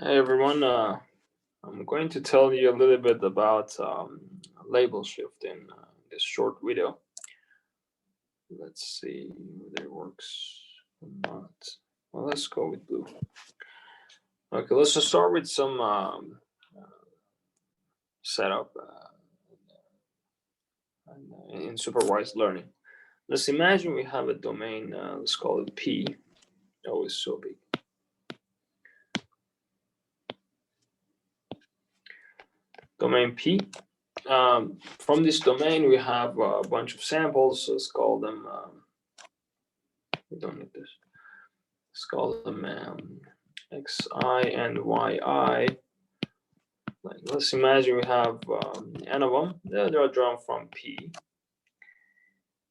Hey everyone, I'm going to tell you a little bit about label shift in this short video. Let's see whether it works or not. Well, let's go with blue. Okay, let's just start with some setup in supervised learning. Let's imagine we have a domain, let's call it P. Oh, it's so big. Domain P. From this domain, we have a bunch of samples. So let's call them. We don't need this. Let's call them xi and yi. Like, let's imagine we have n of them. They are drawn from P.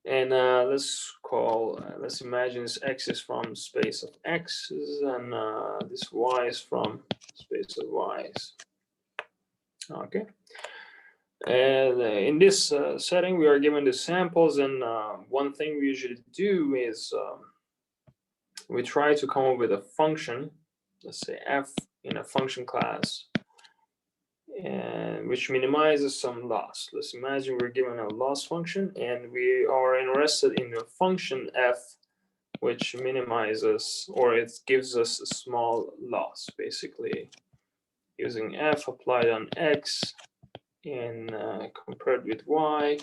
And let's imagine this x is from space of x's and this y is from space of y's. Okay. And in this setting, we are given the samples, and one thing we usually do is we try to come up with a function, let's say f in a function class, and which minimizes some loss. Let's imagine we're given a loss function, and we are interested in a function f which minimizes, or it gives us a small loss, basically using f applied on x and compared with y.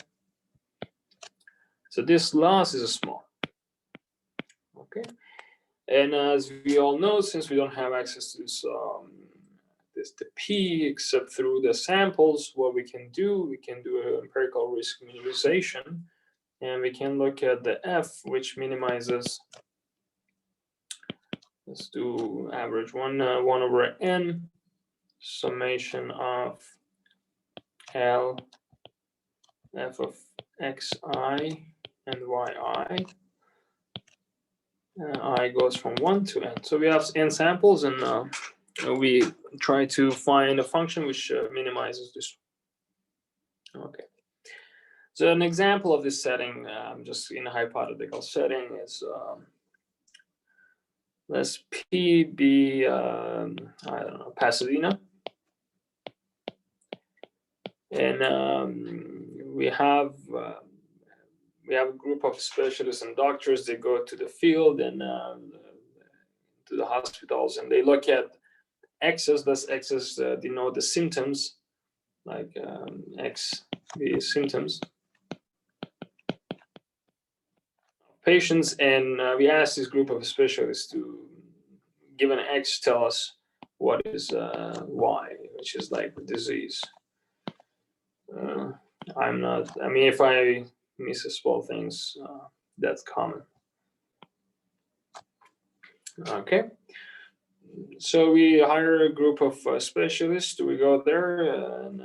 So this loss is small. Okay, and as we all know, since we don't have access to the P except through the samples, what we can do an empirical risk minimization, and we can look at the F, which minimizes. Let's do average 1 over n summation of L f of xi and yi. I goes from 1 to n. So we have n samples, and we try to find a function which minimizes this. Okay. So an example of this setting, just in a hypothetical setting, is let's P be I don't know, Pasadena, and we have a group of specialists and doctors. They go to the field and to the hospitals, and they look at x's. Thus x's denote the symptoms, like x the symptoms patients, and we ask this group of specialists to, given x, tell us what is y, which is like the disease. If I miss a small things, that's common. Okay, so we hire a group of specialists. We go there and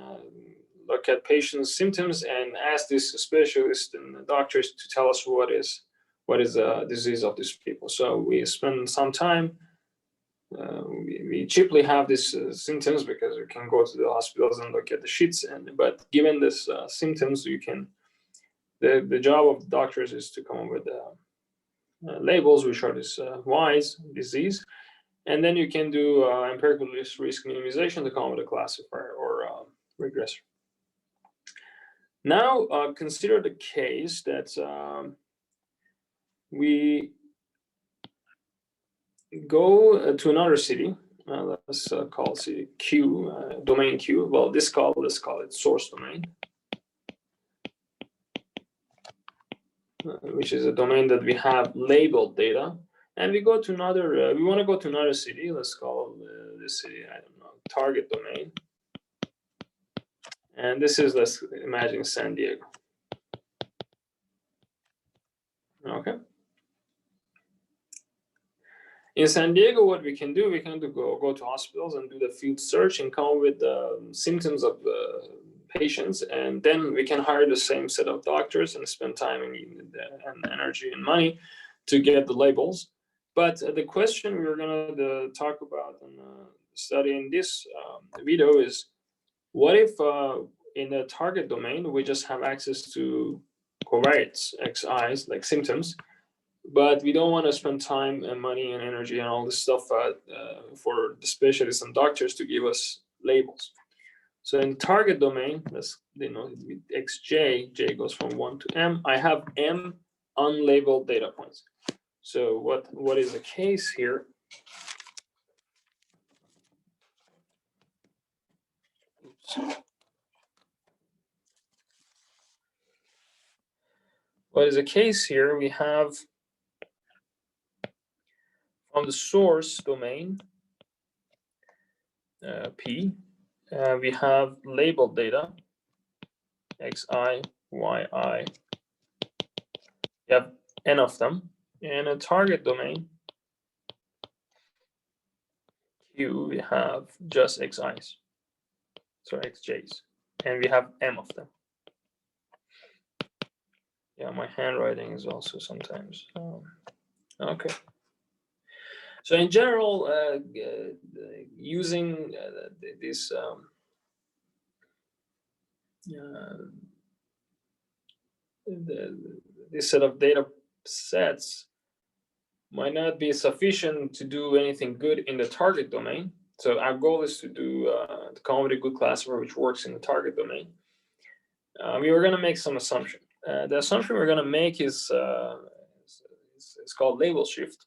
look at patients' symptoms and ask these specialists and doctors to tell us what is the disease of these people. So we spend some time. We cheaply have these symptoms because we can go to the hospitals and look at the sheets. But given this symptoms, you can. The job of the doctors is to come up with labels which are this Y's disease, and then you can do empirical risk minimization to come up with a classifier or regressor. Now consider the case that we go to another city. Let's call city Q, domain Q. Well, let's call it source domain, which is a domain that we have labeled data, and we go to another. We want to go to another city. Let's call this city, I don't know, target domain, and this is, let's imagine, San Diego. Okay. In San Diego, what we can do, go to hospitals and do the field search and come up with symptoms of patients, and then we can hire the same set of doctors and spend time and energy and money to get the labels. But the question we're going to talk about and study in this video is, what if in the target domain we just have access to covariates, xi's, like symptoms, but we don't want to spend time and money and energy and all this stuff for the specialists and doctors to give us labels. So in the target domain, let's with xj, j goes from 1 to m. I have m unlabeled data points. So what is the case here? Oops. What is the case here? We have from the source domain P, we have labeled data xi, yi. You have n of them. In a target domain Q, we have just xi's, so xj's, and we have m of them. Yeah, my handwriting is also sometimes okay. So in general, using this this set of data sets might not be sufficient to do anything good in the target domain. So our goal is to do to come up with a good classifier which works in the target domain. We were going to make some assumption. The assumption we're going to make is called label shift.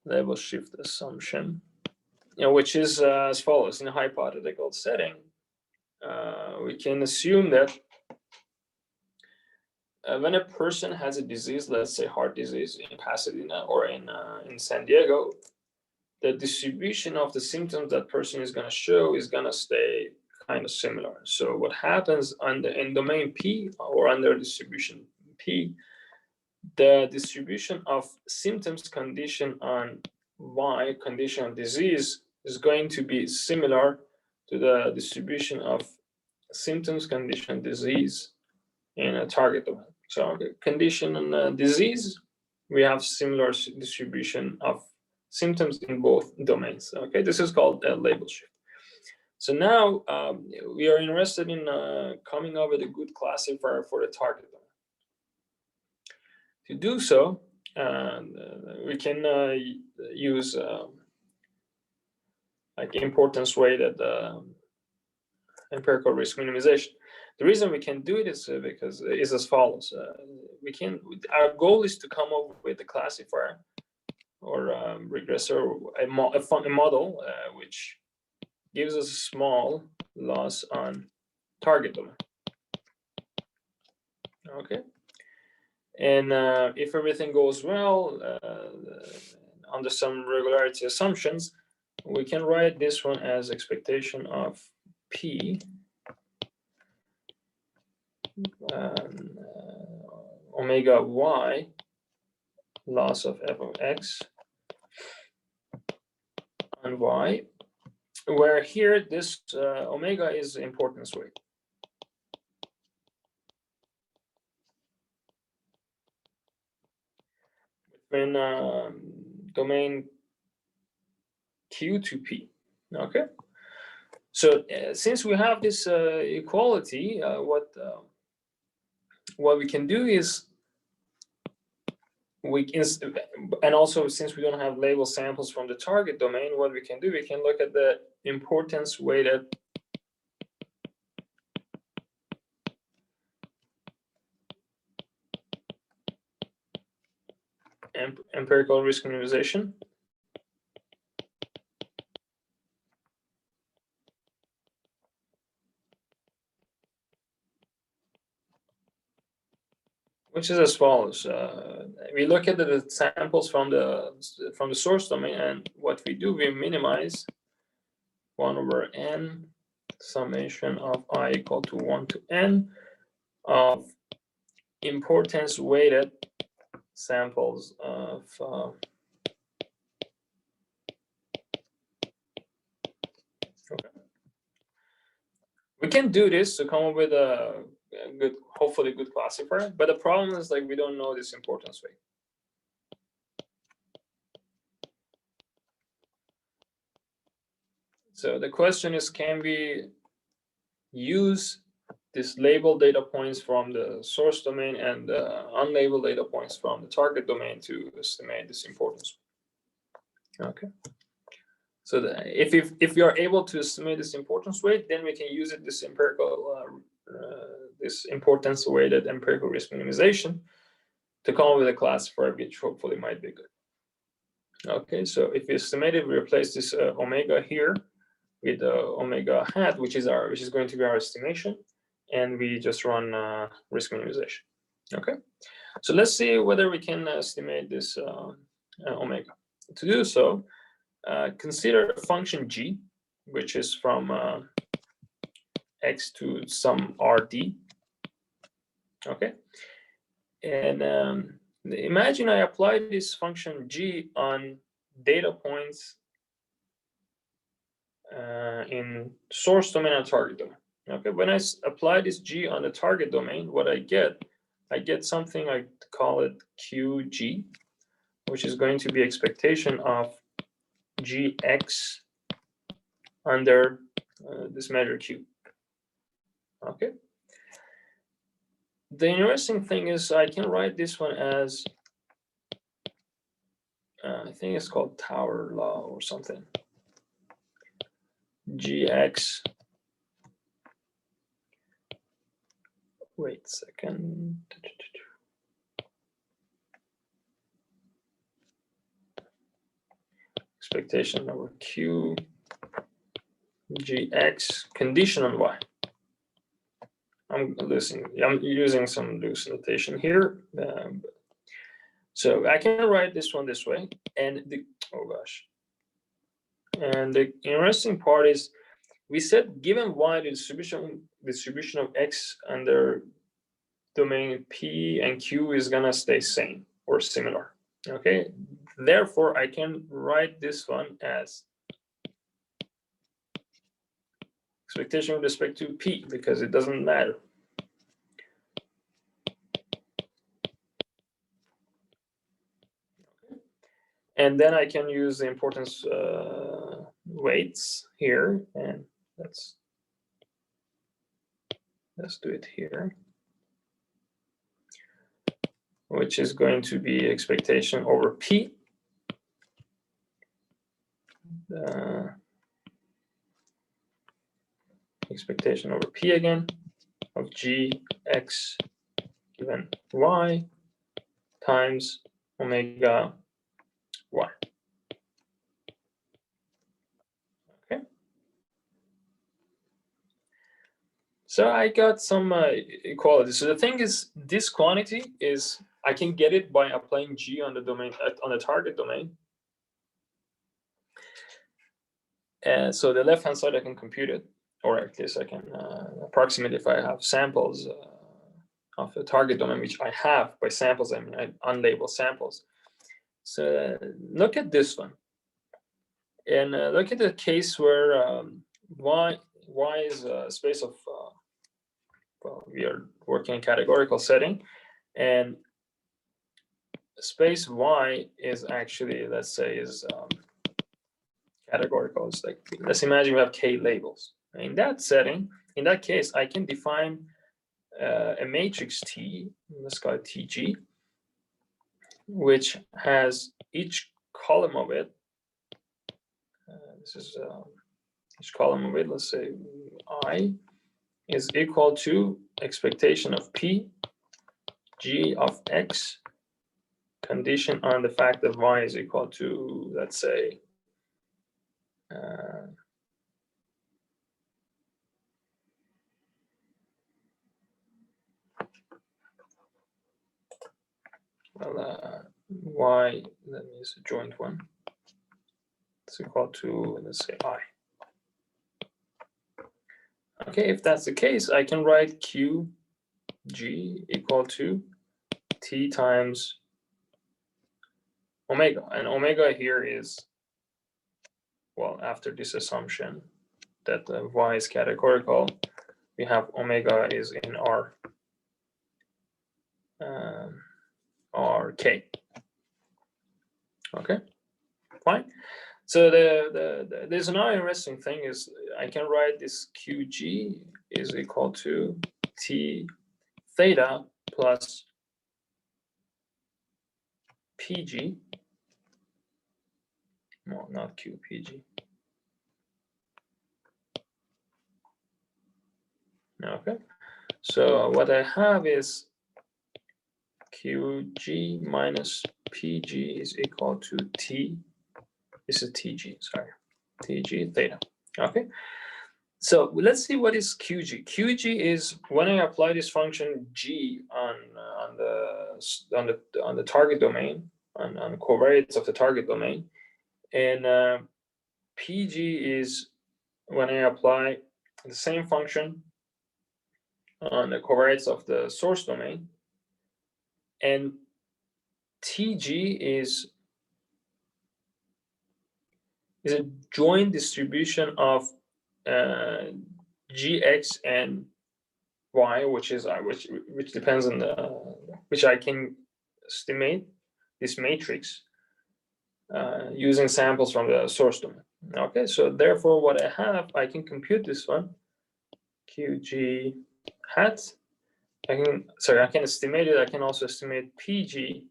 Label shift assumption, which is as follows. In a hypothetical setting, we can assume that when a person has a disease, let's say heart disease in Pasadena or in San Diego, the distribution of the symptoms that person is going to show is going to stay kind of similar. So what happens in domain P or under distribution P, the distribution of symptoms condition on Y, condition on disease, is going to be similar to the distribution of symptoms condition disease in a target domain. So condition on disease, we have similar distribution of symptoms in both domains. Okay, this is called a label shift. So now we are interested in coming up with a good classifier for the target domain. To do so, we can use like importance weighted empirical risk minimization. The reason we can do it is because is as follows. Our goal is to come up with a classifier or regressor, a model which gives us a small loss on target domain. Okay. And if everything goes well, under some regularity assumptions, we can write this one as expectation of P omega y loss of f of x on y, where here this omega is importance weight. When domain Q to P. Okay. So since we have this equality, what we can do is and also since we don't have label samples from the target domain, what we can do, we can look at the importance weighted empirical risk minimization. Which is as follows. We look at the samples from the source domain, and what we do, we minimize 1 over n summation of I equal to 1 to n of importance weighted samples of okay. We can do this to come up with a good, hopefully good classifier, but the problem is like we don't know this importance weight. So the question is, can we use this labeled data points from the source domain and unlabeled data points from the target domain to estimate this importance. Okay. So if you are able to estimate this importance weight, then we can use it, this empirical, this importance weighted empirical risk minimization, to come up with a classifier which hopefully might be good. Okay, so if we estimate it, we replace this omega here with omega hat, which is going to be our estimation, and we just run risk minimization. Okay, so let's see whether we can estimate this omega. To do so, consider a function g, which is from x to some rd. Okay, and imagine I apply this function g on data points in source domain and target domain. Okay, when I apply this g on the target domain, what I get something, I call it qg, which is going to be expectation of gx under this measure q. Okay. The interesting thing is I can write this one as I think it's called Tower law or something. Gx. Wait a second. Expectation over q gx condition on y. I'm using some loose notation here. So I can write this one this way, and and the interesting part is we said given y, the distribution of x under domain p and q is gonna stay same or similar. Okay, therefore I can write this one as expectation with respect to p, because it doesn't matter. And then I can use the importance weights here, and let's do it here, which is going to be expectation over p. Expectation over p again of gx given y times omega y. Okay. So I got some equality. So the thing is, this quantity is, I can get it by applying g on the domain, on the target domain. And so the left hand side I can compute it, or at least I can approximate if I have samples of the target domain, which I have. By samples I mean unlabeled samples. So look at this one, and look at the case where y is a space of well, we are working in categorical setting, and space y is actually, let's say, is categorical. It's like, let's imagine we have k labels. In that setting, in that case, I can define a matrix T, let's call it TG, which has each column of it. This is each column of it, let's say I, is equal to expectation of P, G of X, condition on the fact that Y is equal to, let's say, Y, that means a joint one. It's equal to, let's say, I. Okay, if that's the case, I can write QG equal to T times omega. And omega here is, well, after this assumption that Y is categorical, we have omega is in RK. Okay, fine. So there's another interesting thing is I can write this QG is equal to T theta plus PG. No, not Q, PG. Okay, so what I have is QG minus PG is equal to T. This is TG, sorry, TG theta. Okay, so let's see what is QG. QG is when I apply this function G on the target domain, on the covariates of the target domain, and PG is when I apply the same function on the covariates of the source domain, and TG is a joint distribution of Gx and Y, which depends on which I can estimate this matrix using samples from the source domain. Okay, so therefore what I have, I can compute this one, QG hat. I can estimate it. I can also estimate PG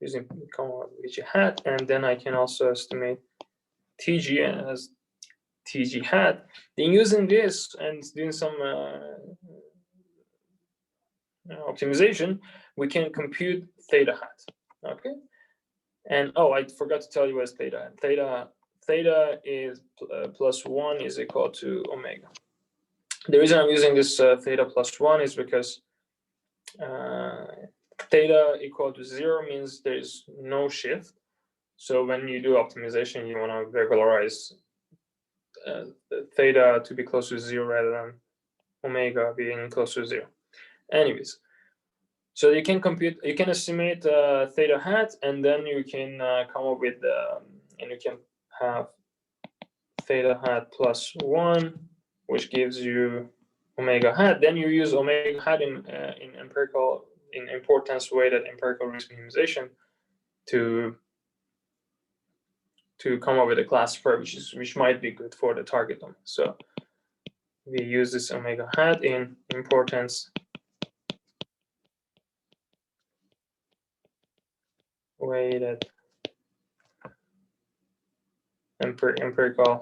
using PG hat, and then I can also estimate TG as TG hat. Then using this and doing some optimization, we can compute theta hat. Okay, and oh, I forgot to tell you what's theta hat. Theta is plus 1 is equal to omega. The reason I'm using this theta plus 1 is because theta equal to 0 means there's no shift. So when you do optimization, you want to regularize theta to be close to 0 rather than omega being close to 0. Anyways, so you can estimate theta hat, and then you can come up with and you can have theta hat plus 1, which gives you omega hat. Then you use omega hat in importance weighted empirical risk minimization to come up with a classifier which might be good for the target domain. So we use this omega hat in importance weighted empirical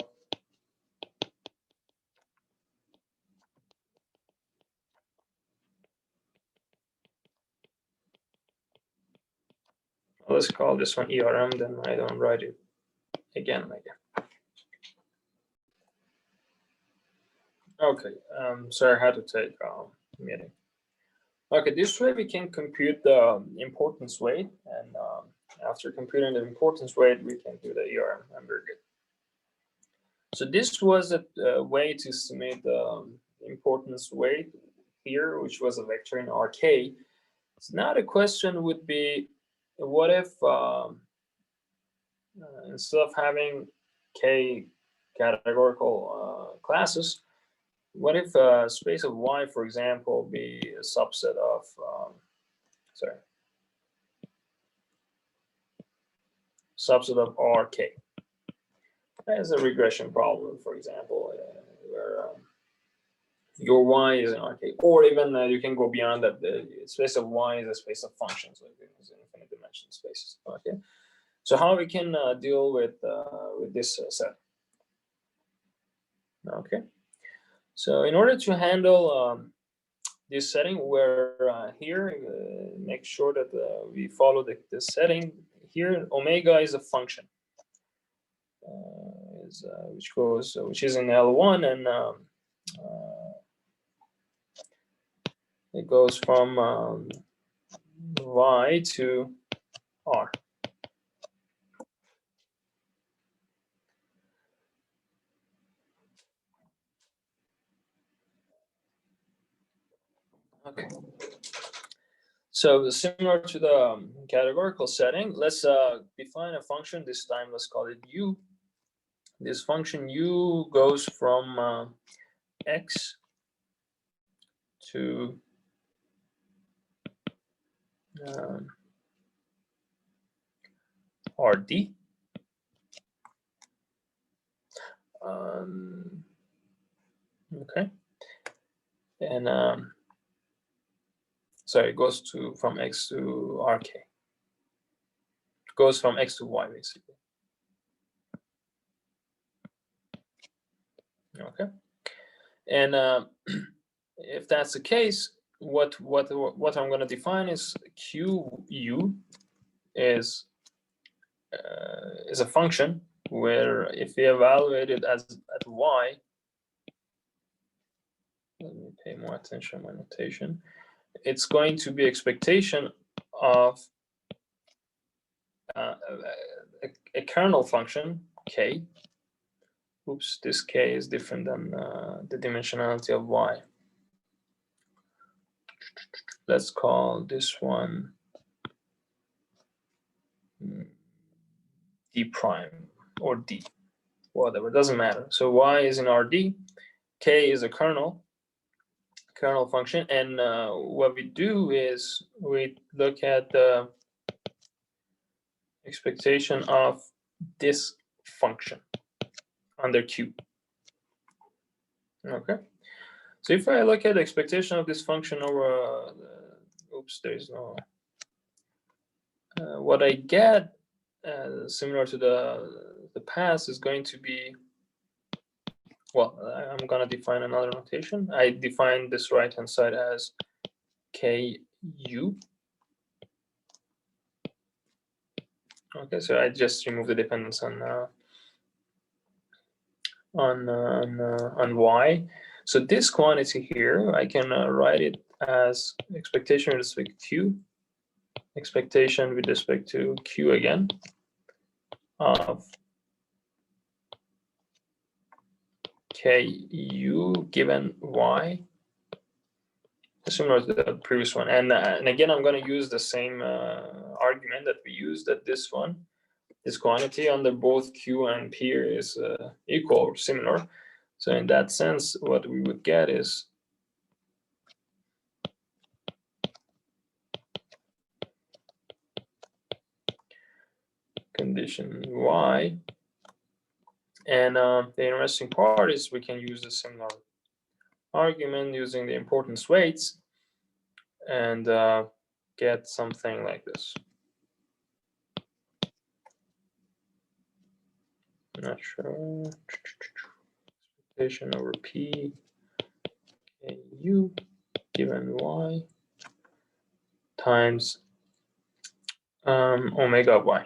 let's call this one ERM, then I don't write it again and again. Okay, so I had to take a meeting. Okay, this way we can compute the importance weight, and after computing the importance weight, we can do the ERM. I'm very good. So this was a way to estimate the importance weight here, which was a vector in RK. So now the question would be, what if instead of having K categorical classes, what if a space of Y, for example, be a subset of, subset of RK? As a regression problem, for example, where your Y is an RK, or even you can go beyond that. The space of Y is a space of functions, like it's infinite dimension spaces. Okay, so how we can deal with this set? Okay, so in order to handle this setting, where here make sure that we follow the setting here. Omega is a function. Which is in L1, and it goes from Y to R. Okay. So similar to the categorical setting, let's define a function. This time, let's call it U. This function U goes from X to RD. Okay, and sorry, it goes to from x to rk. It goes from x to y basically. Okay, and if that's the case, what I'm going to define is QU is a function where if we evaluate it as at y, let me pay more attention to my notation. It's going to be expectation of a kernel function k. Oops, this k is different than the dimensionality of y. Let's call this one d prime or d, whatever, doesn't matter. So y is in Rd, k is a kernel function, and what we do is we look at the expectation of this function under Q. Okay, so if I look at the expectation of this function over, oops, there is no, what I get similar to the past is going to be, well, I'm going to define another notation. I define this right hand side as KU. Okay, so I just remove the dependence on y. So this quantity here, I can write it as expectation with respect to q, expectation with respect to q again of ku given y, similar to the previous one. And again, I'm going to use the same argument that we used, that this quantity under both q and p is equal or similar. So in that sense, what we would get is condition y. And the interesting part is we can use a similar argument using the importance weights and get something like this. Not sure. Expectation over p u given y times omega of y.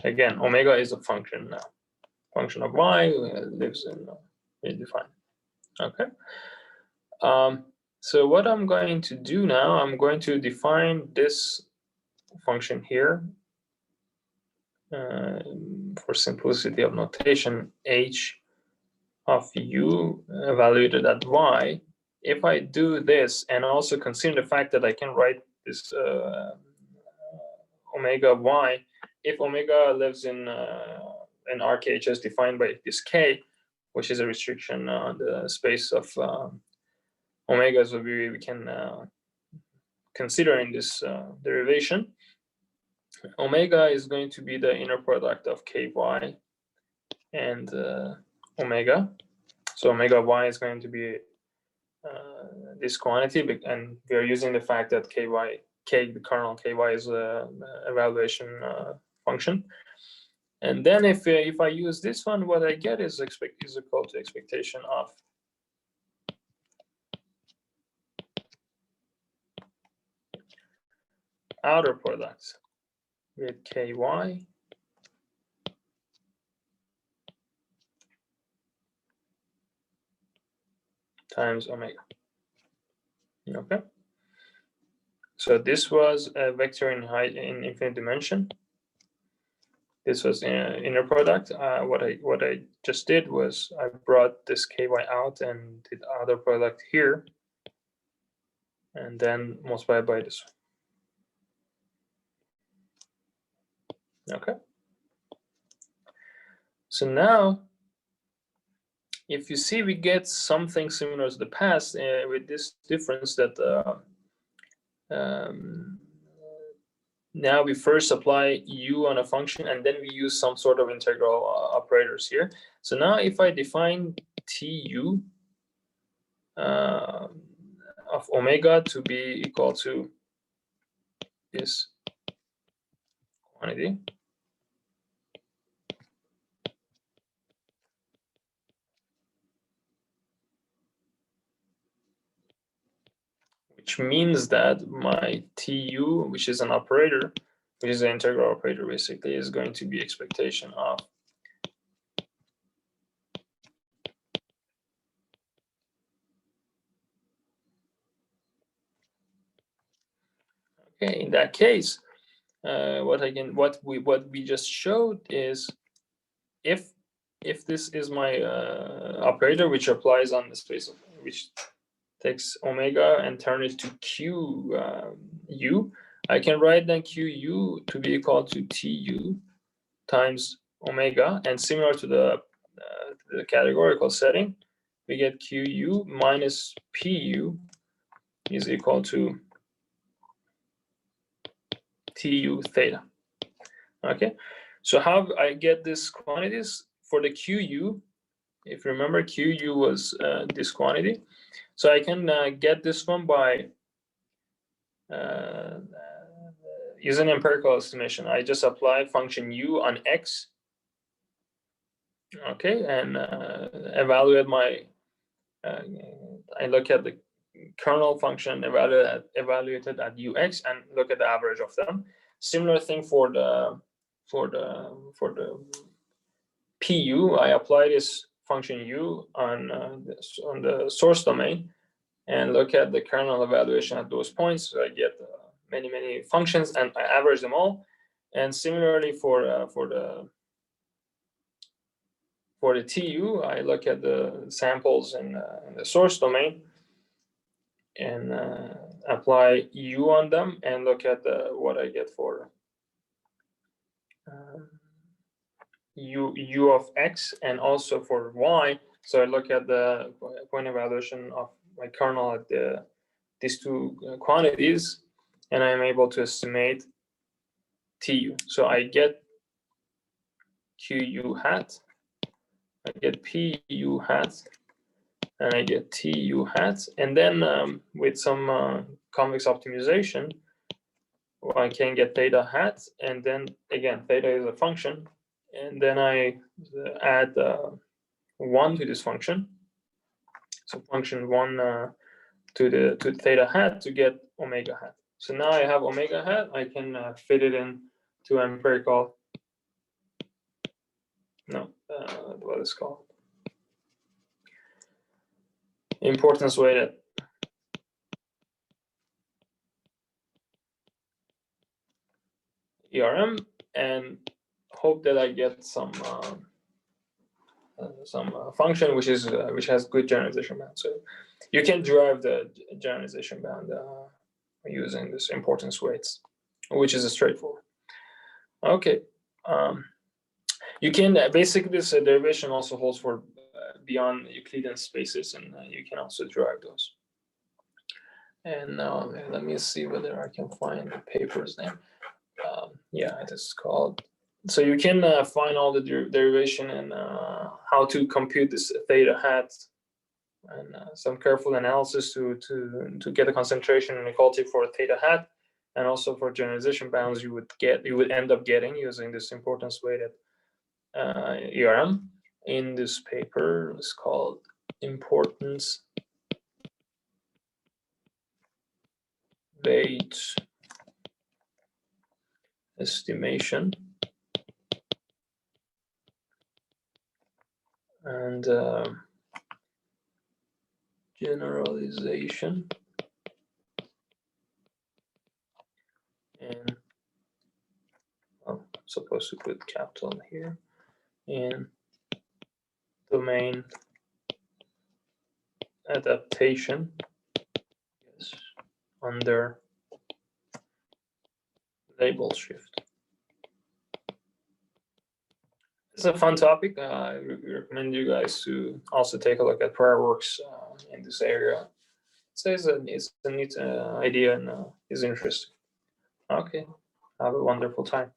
Again, omega is a function now. Function of y lives in defined. Okay. So what I'm going to do now, I'm going to define this function here for simplicity of notation, h of u evaluated at y. If I do this and also consider the fact that I can write this omega of y, if omega lives in an RKHS defined by this k, which is a restriction on the space of omegas, what we can consider in this derivation. Omega is going to be the inner product of ky and omega. So omega of y is going to be this quantity, and we are using the fact that the kernel ky is an evaluation function. And then if I use this one, what I get is equal to expectation of outer products with ky times omega. Okay. So this was a vector in infinite dimension. This was inner product. What I just did was I brought this ky out and did outer product here, and then multiplied by this one. Okay. So now, if you see, we get something similar to the past with this difference that now we first apply u on a function and then we use some sort of integral operators here. So now if I define tu of omega to be equal to this quantity. Which means that my TU, which is an operator, which is an integral operator basically, is going to be expectation of okay, in that case, what we just showed is if this is my operator which applies on the space of which takes omega and turn it to Q U, I can write then QU to be equal to TU times omega, and similar to the categorical setting, we get QU minus PU is equal to TU theta. Okay, so how I get these quantities for the QU? If you remember, QU was this quantity, so I can get this one by using empirical estimation. I just apply function U on X, okay, and evaluate my. I look at the kernel function evaluated at UX and look at the average of them. Similar thing for the PU. I apply this function U on the source domain and look at the kernel evaluation at those points. So I get many functions and I average them all. And similarly for the TU, I look at the samples in the source domain and apply U on them and look at what I get for U of X and also for Y. So I look at the point evaluation of my kernel at these two quantities, and I'm able to estimate TU. So I get QU hat, I get PU hat, and I get TU hat. And then with some convex optimization, I can get theta hat. And then again, theta is a function. And then I add 1 to this function. So function 1 to theta hat to get omega hat. So now I have omega hat. I can fit it in to empirical. No, what is called importance weighted. ERM, and hope that I get some function which has good generalization bound. So you can derive the generalization bound using this importance weights, which is straightforward. Okay, you can basically this derivation also holds for beyond Euclidean spaces, and you can also derive those. And let me see whether I can find the paper's name. Yeah, it is called. So you can find all the derivation and how to compute this theta hat, and some careful analysis to get a concentration inequality for theta hat, and also for generalization bounds you would end up getting using this importance weighted ERM. In this paper, it's called importance weight estimation and generalization, and I'm supposed to put capital here, in domain adaptation, yes, under label shift. It's a fun topic. I recommend you guys to also take a look at prior works in this area. So it's a neat idea and is interesting. Okay, have a wonderful time.